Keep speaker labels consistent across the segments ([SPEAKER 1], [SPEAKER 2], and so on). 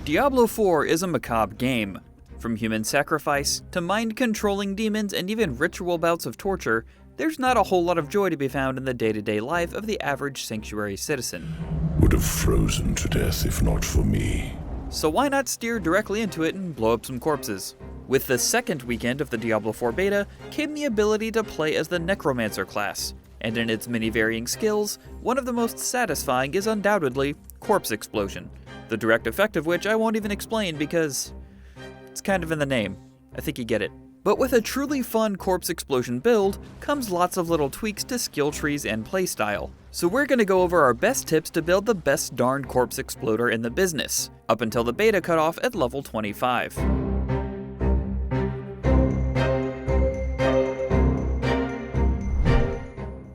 [SPEAKER 1] Diablo 4 is a macabre game. From human sacrifice, to mind-controlling demons, and even ritual bouts of torture, there's not a whole lot of joy to be found in the day-to-day life of the average sanctuary citizen.
[SPEAKER 2] Would have frozen to death if not for me.
[SPEAKER 1] So why not steer directly into it and blow up some corpses? With the second weekend of the Diablo 4 beta came the ability to play as the Necromancer class, and in its many varying skills, one of the most satisfying is undoubtedly Corpse Explosion, the direct effect of which I won't even explain because it's kind of in the name. I think you get it. But with a truly fun Corpse Explosion build comes lots of little tweaks to skill trees and playstyle. So we're going to go over our best tips to build the best darn Corpse Exploder in the business, up until the beta cutoff at level 25.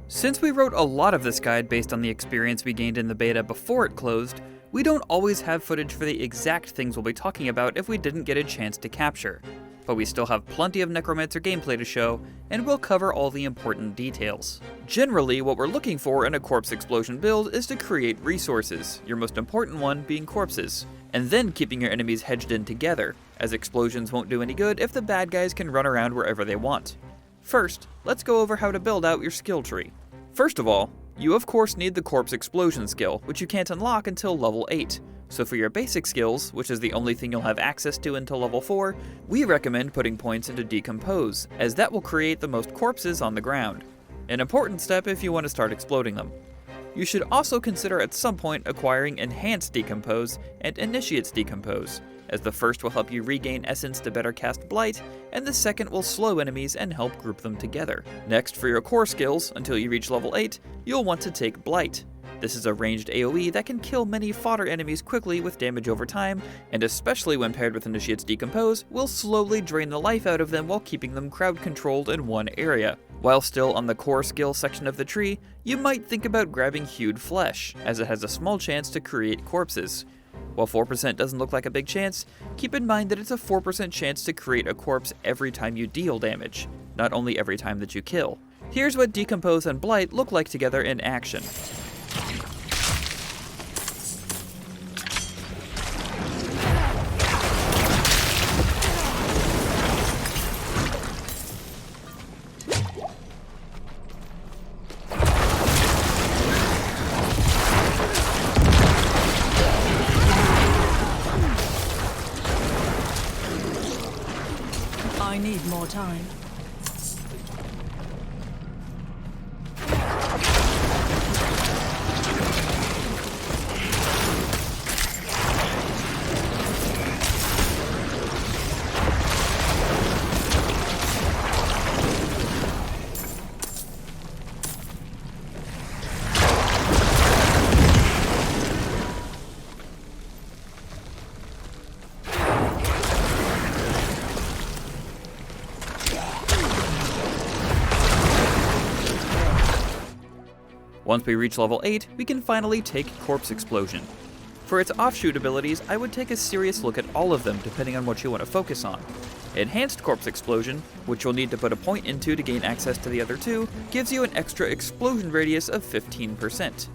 [SPEAKER 1] Since we wrote a lot of this guide based on the experience we gained in the beta before it closed, we don't always have footage for the exact things we'll be talking about if we didn't get a chance to capture. But we still have plenty of Necromancer gameplay to show, and we'll cover all the important details. Generally, what we're looking for in a Corpse Explosion build is to create resources, your most important one being corpses, and then keeping your enemies hedged in together, as explosions won't do any good if the bad guys can run around wherever they want. First, let's go over how to build out your skill tree. First of all, you of course need the Corpse Explosion skill, which you can't unlock until level 8. So for your basic skills, which is the only thing you'll have access to until level 4, we recommend putting points into Decompose, as that will create the most corpses on the ground. An important step if you want to start exploding them. You should also consider at some point acquiring Enhanced Decompose and Initiate's Decompose, as the first will help you regain essence to better cast Blight, and the second will slow enemies and help group them together. Next, for your core skills, until you reach level 8, you'll want to take Blight. This is a ranged AoE that can kill many fodder enemies quickly with damage over time, and especially when paired with Initiate's Decompose, will slowly drain the life out of them while keeping them crowd-controlled in one area. While still on the core skill section of the tree, you might think about grabbing Hewed Flesh, as it has a small chance to create corpses. While 4% doesn't look like a big chance, keep in mind that it's a 4% chance to create a corpse every time you deal damage, not only every time that you kill. Here's what Decompose and Blight look like together in action.
[SPEAKER 3] I need more time.
[SPEAKER 1] Once we reach level 8, we can finally take Corpse Explosion. For its offshoot abilities, I would take a serious look at all of them depending on what you want to focus on. Enhanced Corpse Explosion, which you'll need to put a point into to gain access to the other two, gives you an extra explosion radius of 15%.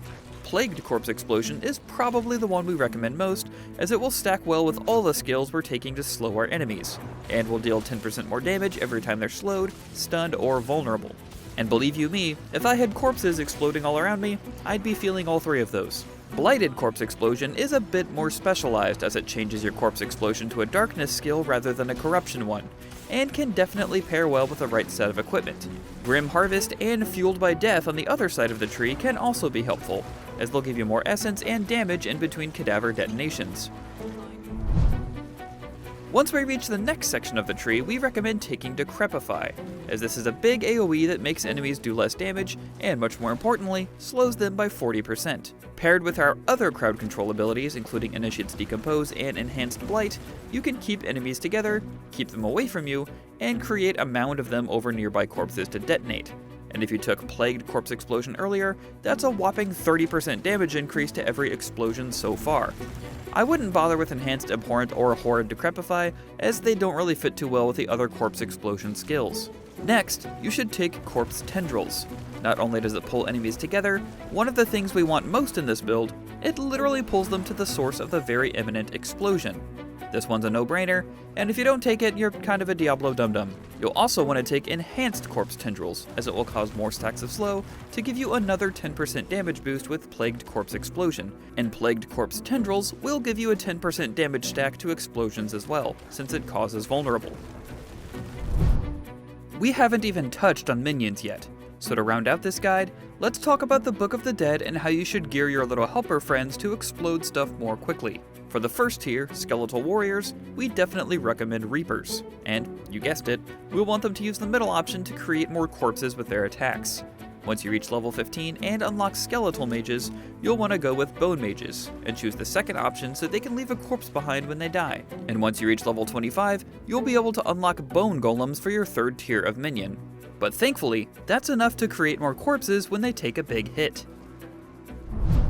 [SPEAKER 1] Plagued Corpse Explosion is probably the one we recommend most, as it will stack well with all the skills we're taking to slow our enemies, and will deal 10% more damage every time they're slowed, stunned, or vulnerable. And believe you me, if I had corpses exploding all around me, I'd be feeling all three of those. Blighted Corpse Explosion is a bit more specialized, as it changes your Corpse Explosion to a darkness skill rather than a corruption one, and can definitely pair well with the right set of equipment. Grim Harvest and Fueled by Death on the other side of the tree can also be helpful, as they'll give you more essence and damage in between cadaver detonations. Once we reach the next section of the tree, we recommend taking Decrepify, as this is a big AoE that makes enemies do less damage, and much more importantly, slows them by 40%. Paired with our other crowd control abilities, including Initiate's Decompose and Enhanced Blight, you can keep enemies together, keep them away from you, and create a mound of them over nearby corpses to detonate. And if you took Plagued Corpse Explosion earlier, that's a whopping 30% damage increase to every explosion so far. I wouldn't bother with Enhanced Abhorrent or Horrid Decrepify, as they don't really fit too well with the other Corpse Explosion skills. Next, you should take Corpse Tendrils. Not only does it pull enemies together, one of the things we want most in this build it literally pulls them to the source of the very imminent explosion. This one's a no-brainer, and if you don't take it, you're kind of a Diablo dum-dum. You'll also want to take Enhanced Corpse Tendrils, as it will cause more stacks of slow to give you another 10% damage boost with Plagued Corpse Explosion, and Plagued Corpse Tendrils will give you a 10% damage stack to explosions as well, since it causes vulnerable. We haven't even touched on minions yet, so to round out this guide, let's talk about the Book of the Dead and how you should gear your little helper friends to explode stuff more quickly. For the first tier, Skeletal Warriors, we definitely recommend Reapers, and, you guessed it, we'll want them to use the middle option to create more corpses with their attacks. Once you reach level 15 and unlock Skeletal Mages, you'll want to go with Bone Mages, and choose the second option so they can leave a corpse behind when they die. And once you reach level 25, you'll be able to unlock Bone Golems for your third tier of minion. But thankfully, that's enough to create more corpses when they take a big hit.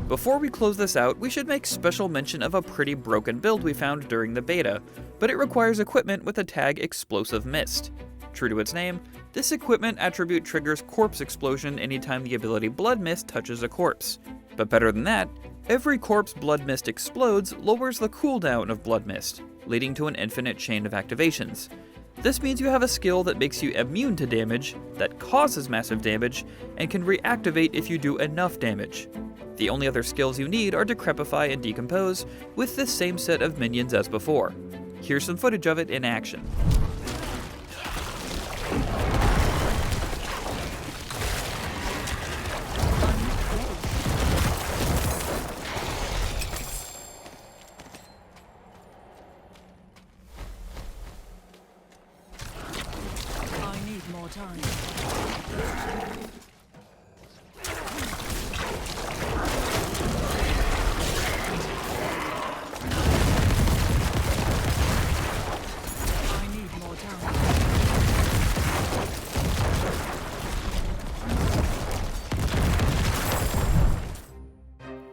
[SPEAKER 1] Before we close this out, we should make special mention of a pretty broken build we found during the beta, but it requires equipment with the tag Explosive Mist. True to its name, this equipment attribute triggers Corpse Explosion anytime the ability Blood Mist touches a corpse. But better than that, every corpse Blood Mist explodes lowers the cooldown of Blood Mist, leading to an infinite chain of activations. This means you have a skill that makes you immune to damage, that causes massive damage, and can reactivate if you do enough damage. The only other skills you need are Decrepify and Decompose, with the same set of minions as before. Here's some footage of it in action.
[SPEAKER 3] I need more time.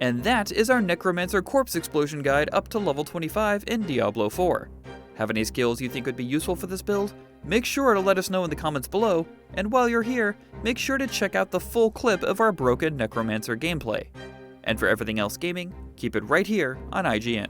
[SPEAKER 1] And that is our Necromancer Corpse Explosion guide up to level 25 in Diablo 4. Have any skills you think would be useful for this build? Make sure to let us know in the comments below, and while you're here, make sure to check out the full clip of our broken Necromancer gameplay. And for everything else gaming, keep it right here on IGN.